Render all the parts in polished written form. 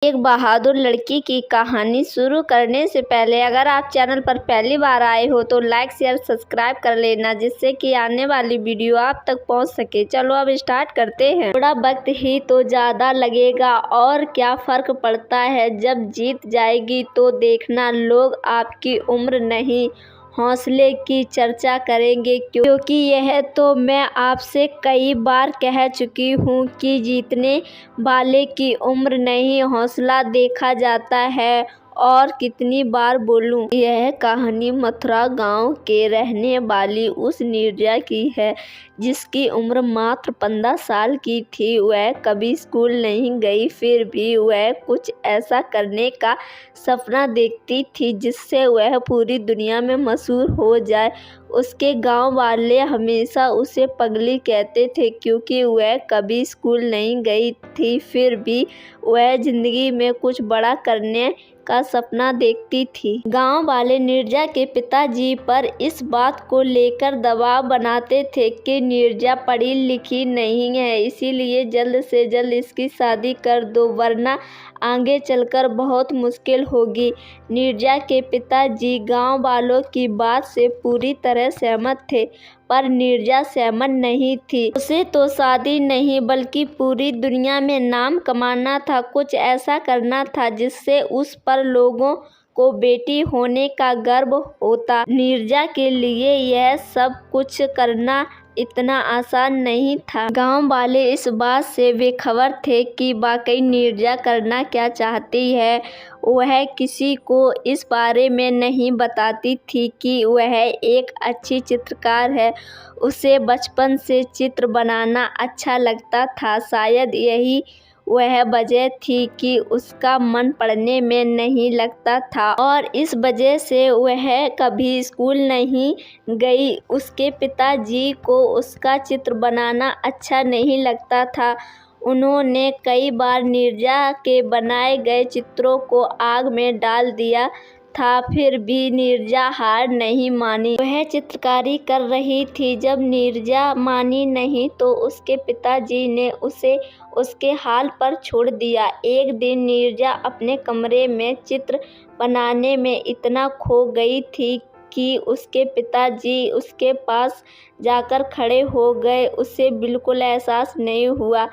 एक बहादुर लड़की की कहानी शुरू करने से पहले अगर आप चैनल पर पहली बार आए हो तो लाइक शेयर सब्सक्राइब कर लेना, जिससे कि आने वाली वीडियो आप तक पहुंच सके। चलो अब स्टार्ट करते हैं। थोड़ा वक्त ही तो ज़्यादा लगेगा और क्या फ़र्क पड़ता है, जब जीत जाएगी तो देखना लोग आपकी उम्र नहीं हौसले की चर्चा करेंगे, क्योंकि यह तो मैं आपसे कई बार कह चुकी हूँ कि जीतने वाले की उम्र नहीं हौसला देखा जाता है। और कितनी बार बोलूं। यह कहानी मथुरा गांव के रहने वाली उस नीरजा की है जिसकी उम्र मात्र 15 साल की थी। वह कभी स्कूल नहीं गई, फिर भी वह कुछ ऐसा करने का सपना देखती थी जिससे वह पूरी दुनिया में मशहूर हो जाए। उसके गांव वाले हमेशा उसे पगली कहते थे क्योंकि वह कभी स्कूल नहीं गई थी, फिर भी वह जिंदगी में कुछ बड़ा करने का सपना देखती थी। गांव वाले नीरजा के पिताजी पर इस बात को लेकर दबाव बनाते थे कि नीरजा पढ़ी लिखी नहीं है, इसीलिए जल्द से जल्द इसकी शादी कर दो, वरना आगे चलकर बहुत मुश्किल होगी। नीरजा के पिताजी गांव वालों की बात से पूरी तरह सहमत थे, पर नीरजा सहमत नहीं थी। उसे तो शादी नहीं बल्कि पूरी दुनिया में नाम कमाना था, कुछ ऐसा करना था जिससे उस पर लोगों को बेटी होने का गर्व होता। नीरजा के लिए यह सब कुछ करना इतना आसान नहीं था। गांव वाले इस बात से बेखबर थे कि वाकई नीरजा करना क्या चाहती है। वह किसी को इस बारे में नहीं बताती थी कि वह एक अच्छी चित्रकार है। उसे बचपन से चित्र बनाना अच्छा लगता था। शायद यही वह वजह थी कि उसका मन पढ़ने में नहीं लगता था और इस वजह से वह कभी स्कूल नहीं गई। उसके पिताजी को उसका चित्र बनाना अच्छा नहीं लगता था। उन्होंने कई बार नीरजा के बनाए गए चित्रों को आग में डाल दिया था, फिर भी नीरजा हार नहीं मानी। वह चित्रकारी कर रही थी। जब नीरजा मानी नहीं तो उसके पिताजी ने उसे उसके हाल पर छोड़ दिया। एक दिन नीरजा अपने कमरे में चित्र बनाने में इतना खो गई थी कि उसके पिताजी उसके पास जाकर खड़े हो गए। उसे बिल्कुल एहसास नहीं हुआ।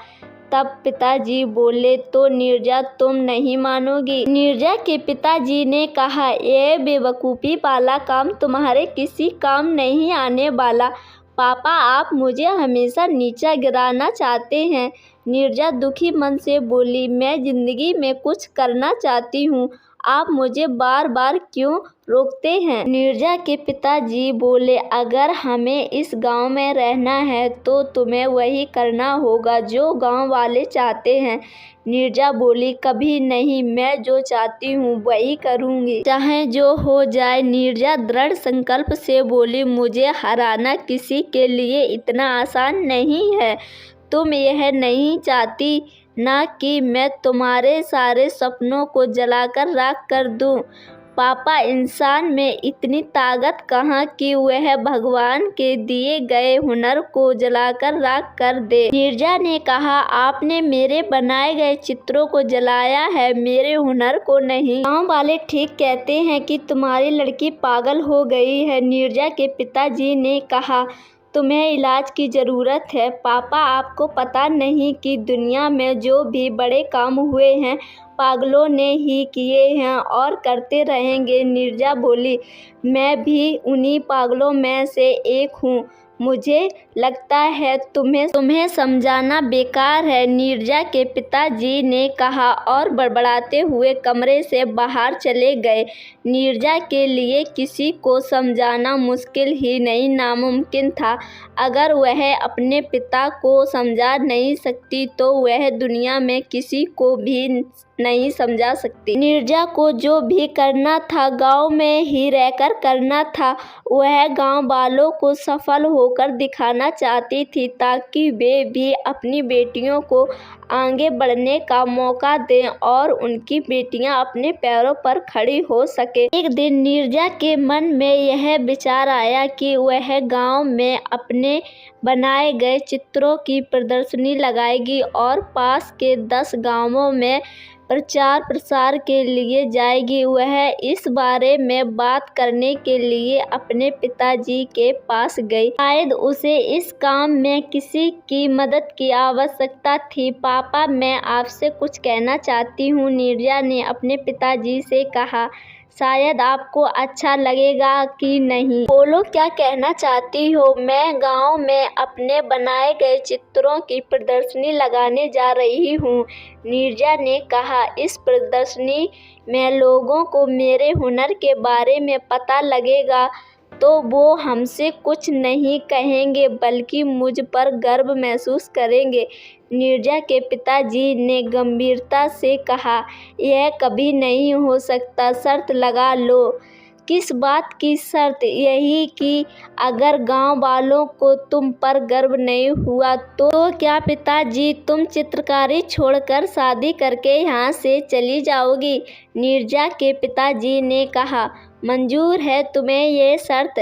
तब पिताजी बोले, तो नीरजा तुम नहीं मानोगी? नीरजा के पिताजी ने कहा, यह बेवकूफ़ी वाला काम तुम्हारे किसी काम नहीं आने वाला। पापा, आप मुझे हमेशा नीचा गिराना चाहते हैं। नीरजा दुखी मन से बोली, मैं जिंदगी में कुछ करना चाहती हूँ, आप मुझे बार बार क्यों रोकते हैं? नीरजा के पिताजी बोले, अगर हमें इस गांव में रहना है तो तुम्हें वही करना होगा जो गांव वाले चाहते हैं। नीरजा बोली, कभी नहीं, मैं जो चाहती हूँ वही करूँगी, चाहे जो हो जाए। नीरजा दृढ़ संकल्प से बोली, मुझे हराना किसी के लिए इतना आसान नहीं है। तुम यह नहीं चाहती ना कि मैं तुम्हारे सारे सपनों को जलाकर राख कर दूं। पापा, इंसान में इतनी ताकत कहाँ कि वह भगवान के दिए गए हुनर को जलाकर राख कर दे। नीरजा ने कहा, आपने मेरे बनाए गए चित्रों को जलाया है, मेरे हुनर को नहीं। गांव वाले ठीक कहते हैं कि तुम्हारी लड़की पागल हो गई है। नीरजा के पिताजी ने कहा, तुम्हें इलाज की ज़रूरत है। पापा, आपको पता नहीं कि दुनिया में जो भी बड़े काम हुए हैं पागलों ने ही किए हैं और करते रहेंगे। नीरजा बोली, मैं भी उन्हीं पागलों में से एक हूँ। मुझे लगता है तुम्हें समझाना बेकार है। नीरजा के पिताजी ने कहा और बड़बड़ाते हुए कमरे से बाहर चले गए। नीरजा के लिए किसी को समझाना मुश्किल ही नहीं, नामुमकिन था। अगर वह अपने पिता को समझा नहीं सकती तो वह दुनिया में किसी को भी नहीं समझा सकती। नीरजा को जो भी करना था गांव में ही रहकर करना था। वह गांव वालों को सफल होकर दिखाना चाहती थी ताकि वे भी अपनी बेटियों को आगे बढ़ने का मौका दें और उनकी बेटियां अपने पैरों पर खड़ी हो सके। एक दिन नीरजा के मन में यह विचार आया कि वह गांव में अपने बनाए गए चित्रों की प्रदर्शनी लगाएगी और पास के 10 गांवों में प्रचार प्रसार के लिए जाएगी। वह इस बारे में बात करने के लिए अपने पिताजी के पास गई। शायद उसे इस काम में किसी की मदद की आवश्यकता थी। पापा, मैं आपसे कुछ कहना चाहती हूँ, नीरजा ने अपने पिताजी से कहा। शायद आपको अच्छा लगेगा कि नहीं। बोलो, क्या कहना चाहती हो? मैं गांव में अपने बनाए गए चित्रों की प्रदर्शनी लगाने जा रही हूँ, नीरजा ने कहा। इस प्रदर्शनी में लोगों को मेरे हुनर के बारे में पता लगेगा तो वो हमसे कुछ नहीं कहेंगे बल्कि मुझ पर गर्व महसूस करेंगे, नीरजा के पिताजी ने गंभीरता से कहा। यह कभी नहीं हो सकता, शर्त लगा लो। किस बात की शर्त? यही कि अगर गांव वालों को तुम पर गर्व नहीं हुआ तो क्या पिताजी, तुम चित्रकारी छोड़कर शादी करके यहाँ से चली जाओगी, नीरजा के पिताजी ने कहा। मंजूर है तुम्हें ये शर्त?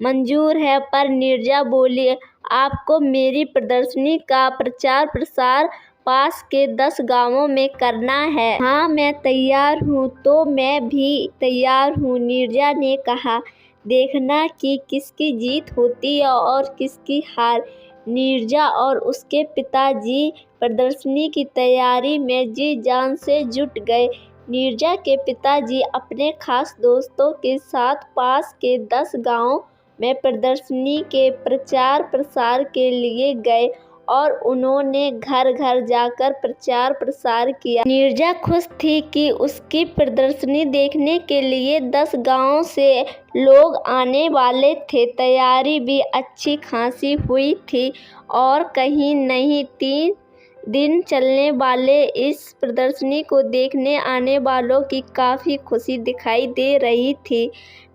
मंजूर है, पर नीरजा बोली, आपको मेरी प्रदर्शनी का प्रचार प्रसार पास के 10 गांवों में करना है। हाँ, मैं तैयार हूँ। तो मैं भी तैयार हूँ, नीरजा ने कहा। देखना कि किसकी जीत होती है और किसकी हार। नीरजा और उसके पिताजी प्रदर्शनी की तैयारी में जी जान से जुट गए। नीरजा के पिताजी अपने खास दोस्तों के साथ पास के 10 गांवों में प्रदर्शनी के प्रचार प्रसार के लिए गए और उन्होंने घर घर जाकर प्रचार प्रसार किया। नीरजा खुश थी कि उसकी प्रदर्शनी देखने के लिए 10 गांवों से लोग आने वाले थे। तैयारी भी अच्छी खासी हुई थी और कहीं नहीं 3 दिन चलने वाले इस प्रदर्शनी को देखने आने वालों की काफ़ी खुशी दिखाई दे रही थी।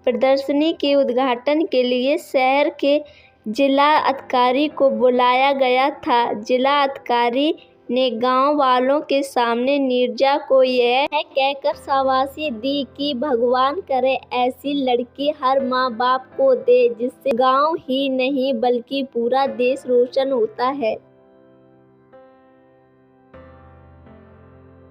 प्रदर्शनी के उद्घाटन के लिए शहर के जिला अधिकारी को बुलाया गया था। जिला अधिकारी ने गांव वालों के सामने नीरजा को यह कहकर शाबाशी दी कि भगवान करे ऐसी लड़की हर माँ बाप को दे जिससे गांव ही नहीं बल्कि पूरा देश रोशन होता है।